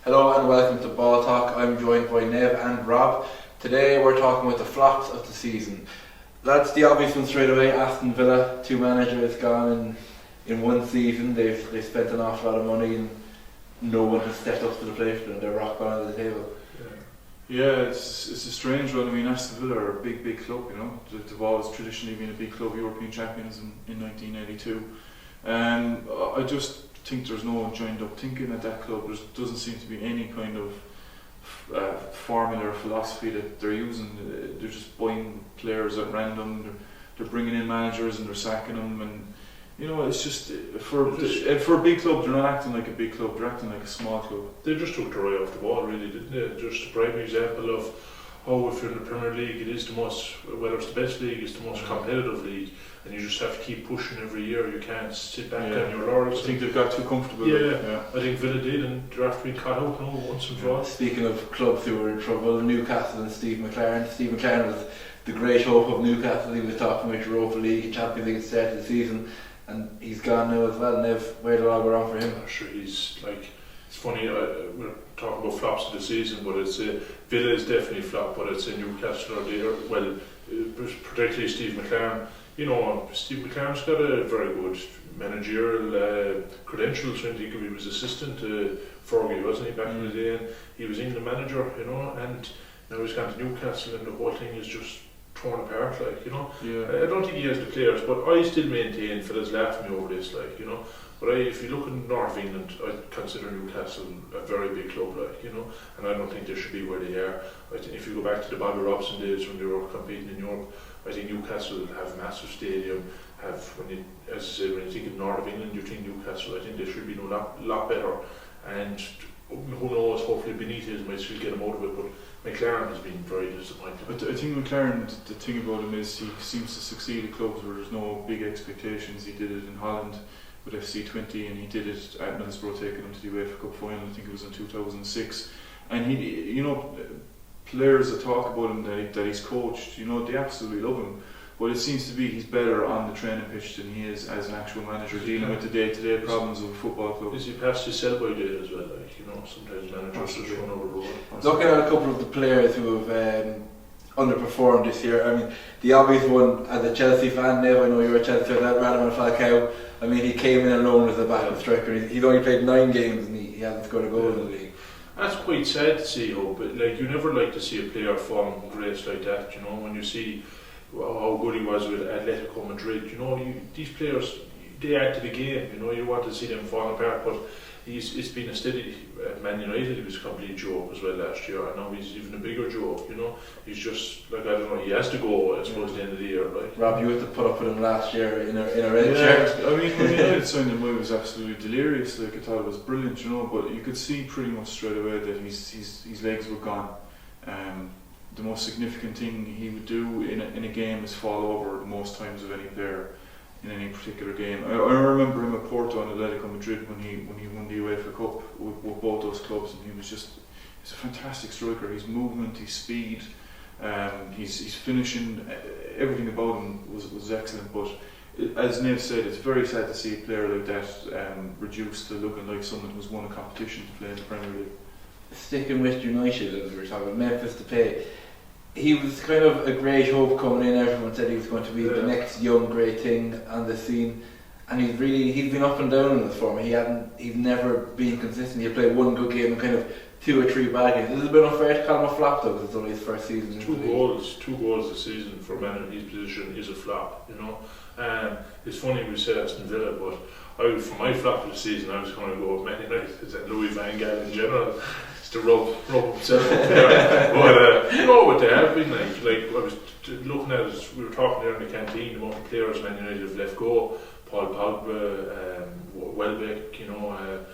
Hello and welcome to Balltalk. I'm joined by Nev and Rob. Today we're talking about the flops of the season. That's the obvious one straight away. Aston Villa, two managers gone in one season. They've spent an awful lot of money and no one has stepped up to the plate for them. They're rock bottom of the table. Yeah, it's a strange one. I mean, Aston Villa are a big club, you know. They've always traditionally been a big club, European champions in 1982. I just think there's no joined up thinking at that club. There doesn't seem to be any kind of formula or philosophy that they're using. They're just buying players at random. They're bringing in managers and they're sacking them, and you know, it's just for a big club, they're not acting like a big club. They're acting like a small club. They just took their eye off the ball, really, didn't they? Just a prime example of how, if you're in the Premier League, it is the most, whether it's the best league, it's the most competitive league, and you just have to keep pushing every year. You can't sit back on your laurels. I think they've got too comfortable. Yeah, I think Villa did, and they're after being caught out now once and for all. Speaking of clubs who were in trouble, Newcastle and Steve McNamara. Steve McNamara was the great hope of Newcastle. He was talking about Europa League and Champions League at the start of the season, and he's gone now as well. Nev, where did it all go wrong for him? I'm sure he's like, it's funny, we're talking about flops of the season, but it's Villa is definitely flop, but it's Newcastle or there. Well, particularly Steve McNamara. You know, Steve McNamara's got a very good managerial credentials. I think he was assistant to Fergie, wasn't he, back in the day? And he was England manager, you know, and now he's gone to Newcastle, and the whole thing is just torn apart, like, you know. Yeah. I don't think he has the players, but I still maintain, fellas laugh me over this, like, you know. But if you look in North of England, I consider Newcastle a very big club, like, you know, and I don't think they should be where they are. I think if you go back to the Bobby Robson days when they were competing in Europe, I think Newcastle have massive stadium. As I say, when you think of North of England, you think Newcastle. I think they should be a lot better. And who knows? Hopefully Benitez might still get him out of it. But McLaren has been very disappointing. I think McLaren, the thing about him is he seems to succeed at clubs where there's no big expectations. He did it in Holland with FC20, and he did it at Middlesbrough, taking them to the UEFA Cup final. I think it was in 2006. And he, you know, players that talk about him that he's coached, you know, they absolutely love him. But it seems to be he's better on the training pitch than he is as an actual manager, dealing with the day-to-day problems of a football club. Is he past his sell-by date as well? Like, you know, sometimes managers just run over the road. Looking at a couple of the players who have underperformed this year, I mean, the obvious one, as a Chelsea fan, Nev, I know you're a Chelsea fan, Radamel Falcao. I mean, he came in alone as a backup striker. He's only played 9 games and he hasn't scored a goal in the league. That's quite sad to see, but like, you never like to see a player fall from grace like that, you know, when you see how good he was with Atletico Madrid. You know, these players, they add to the game, you know, you want to see them fall apart, but it's been a steady. At Man United, he was a complete joke as well last year, and now he's even a bigger joke, you know. He's just, like, I don't know, he has to go, I suppose, at the end of the year. Like. Rob, you had to put up with him last year in a red shirt. I mean, when United signed him, it was absolutely delirious. Like, I thought it was brilliant, you know, but you could see pretty much straight away that his legs were gone. The most significant thing he would do in a game is fall over most times of any player in any particular game. I remember him at Porto and Atletico Madrid when he won the UEFA Cup with both those clubs, and he's a fantastic striker. His movement, his speed, his finishing, everything about him was excellent. But as Nev said, it's very sad to see a player like that reduced to looking like someone who's won a competition to play in the Premier League. Sticking with United, as we were talking about, Memphis Depay, he was kind of a great hope coming in. Everyone said he was going to be the next young great thing on the scene, and he's been up and down in his form. He's never been consistent. He played one good game and kind of 2 or 3 bad games. This has been unfair to call him a flop though, because it's only his first season. Two goals a season for a man in his position is a flop, you know. It's funny we say Aston Villa, but for my flop of the season, I was going to go with Man United and Louis van Gaal in general. To rub himself up there. But you know what they have been like I was looking at it, we were talking there in the canteen about the players Man United have left go. Paul Pogba, Welbeck, you know,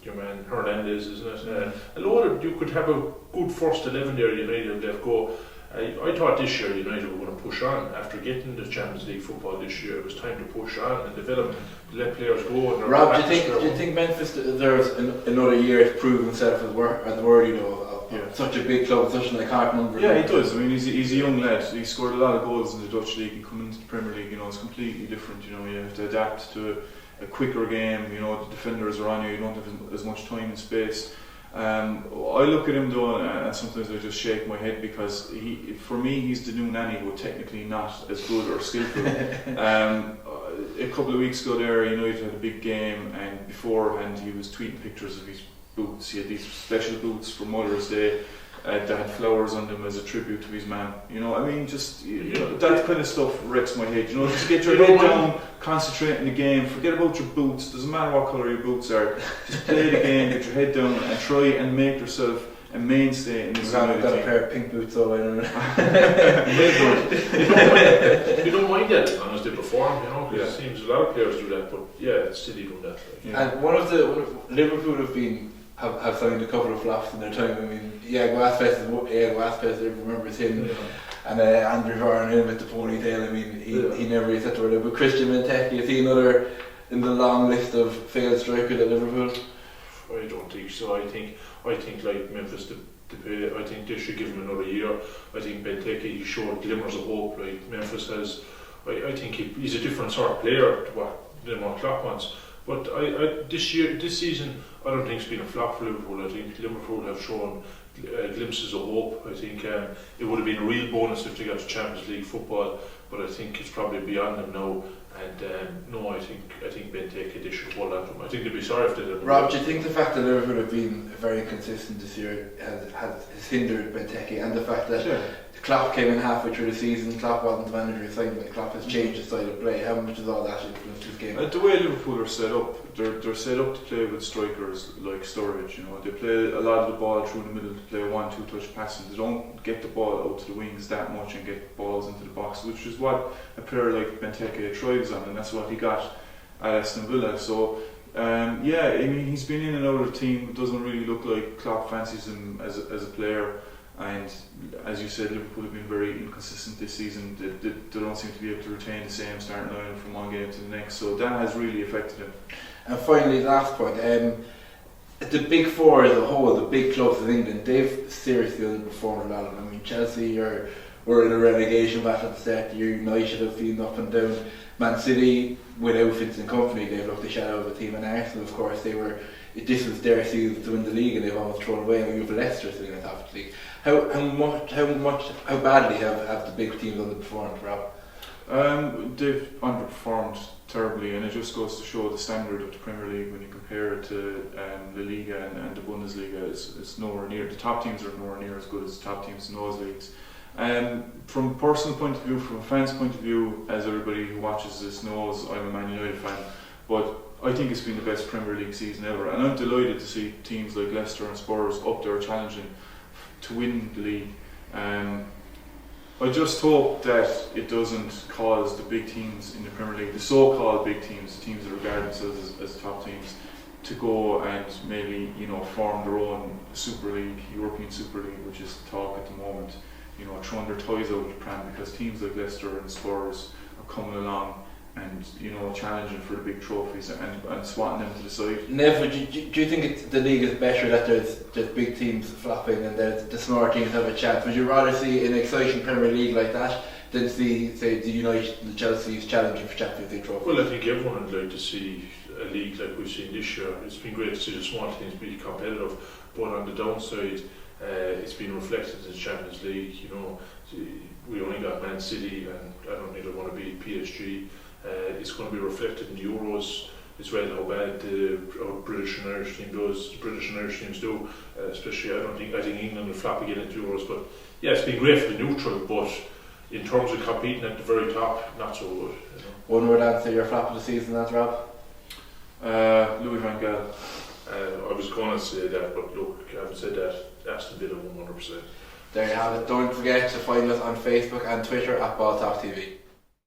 your man Hernandez, isn't it? A lot of, you could have a good first 11 there. United have left go. I thought this year United were going to push on after getting the Champions League football this year. It was time to push on and develop, let players go. And Rob, do you think Memphis deserves another year to prove himself as worthy of such a big club, such an iconic number? Yeah, he does. I mean, he's a young lad. He scored a lot of goals in the Dutch league and coming into the Premier League. You know, it's completely different. You know, you have to adapt to a quicker game. You know, the defenders are on you. You don't have as much time and space. I look at him though, and sometimes I just shake my head because for me, he's the new Nanny, but technically not as good or skillful. A couple of weeks ago there, United had a big game, and beforehand he was tweeting pictures of his boots. He had these special boots for Mother's Day that had flowers on them as a tribute to his man. Just that kind of stuff wrecks my head. Just get your head down, concentrate in the game, forget about your boots. Doesn't matter what colour your boots are. Just play the game, get your head down, and try and make yourself a mainstay in this I've got a pair of pink boots, so I don't know. You don't mind that as long as they perform, because it seems a lot of players do that, but it's silly doing that. And one of Liverpool have signed a couple of flops in their time. I mean, Iago Aspas, everyone remembers him, and Andrew Varney with the ponytail. I mean, he never really set the word. But Christian Benteke, is he another in the long list of failed strikers at Liverpool? I don't think so. I think like Memphis Depay, I think they should give him another year. I think Benteke, he showed glimmers of hope. Like Memphis has, I think he's a different sort of player than what Klopp wants. But this season, I don't think it's been a flop for Liverpool. I think Liverpool have shown glimpses of hope. I think it would have been a real bonus if they got to Champions League football, but I think it's probably beyond them now. And no, I think Benteke, they should hold on to him. I think they'd be sorry if they didn't. Rob, do you think the fact that Liverpool have been very inconsistent this year has hindered Benteke, and the fact that Klopp came in halfway through the season, Klopp wasn't the manager he signed, but Klopp has changed his style of play? How much does all that influence his game? The way Liverpool are set up, they're set up to play with strikers like Sturridge. They play a lot of the ball through the middle to play 1-2 touch passing. They don't get the ball out to the wings that much and get balls into the box, which is what a player like Benteke thrives on, and that's what he got at Aston Villa. So he's been in and out of the team. It doesn't really look like Klopp fancies him as a player. And as you said, Liverpool have been very inconsistent this season. They don't seem to be able to retain the same starting line from one game to the next, so that has really affected him. And finally, last point, the big four as a whole, the big clubs in England, they've seriously underperformed a lot of them. I mean, Chelsea were in a relegation battle at the start of the year. United have been up and down. Man City, without Vincent Kompany, they've looked the shadow of a team. And Arsenal, of course, this was their season to win the league, and they've almost thrown away. And we have Leicester sitting at the top of the league. How badly have the big teams underperformed, Rob? They've underperformed terribly, and it just goes to show the standard of the Premier League when you compare it to La Liga and the Bundesliga. It's nowhere near. The top teams are nowhere near as good as the top teams in those leagues. From a personal point of view, from a fan's point of view, as everybody who watches this knows, I'm a Man United fan, but I think it's been the best Premier League season ever, and I'm delighted to see teams like Leicester and Spurs up there challenging to win the league. I just hope that it doesn't cause the big teams in the Premier League, the so-called big teams, the teams that regard themselves as top teams, to go and maybe form their own Super League, European Super League, which is talk at the moment. Throwing their toys out of the pram, because teams like Leicester and Spurs are coming along and challenging for the big trophies and swatting them to the side. Neville, do you think the league is better that there's big teams flopping and the small teams have a chance? Would you rather see an exciting Premier League like that than see, say, the United, the Chelsea's challenging for Champions League trophies? Well, I think everyone would like to see a league like we've seen this year. It's been great to see the small teams be competitive, but on the downside, it's been reflected in the Champions League. We only got Man City, and I don't think they want to beat PSG. It's going to be reflected in the Euros as well, how bad our British and Irish team does. The British and Irish teams do, especially I think England will flop again into Euros. But it's been great for the neutral, but in terms of competing at the very top, not so good. One word answer your flop of the season, that's Rob? Louis van Gaal. I was going to say that, but look, I haven't said that. Aston Villa 100%. There you have it. Don't forget to find us on Facebook and Twitter at Balltalk TV.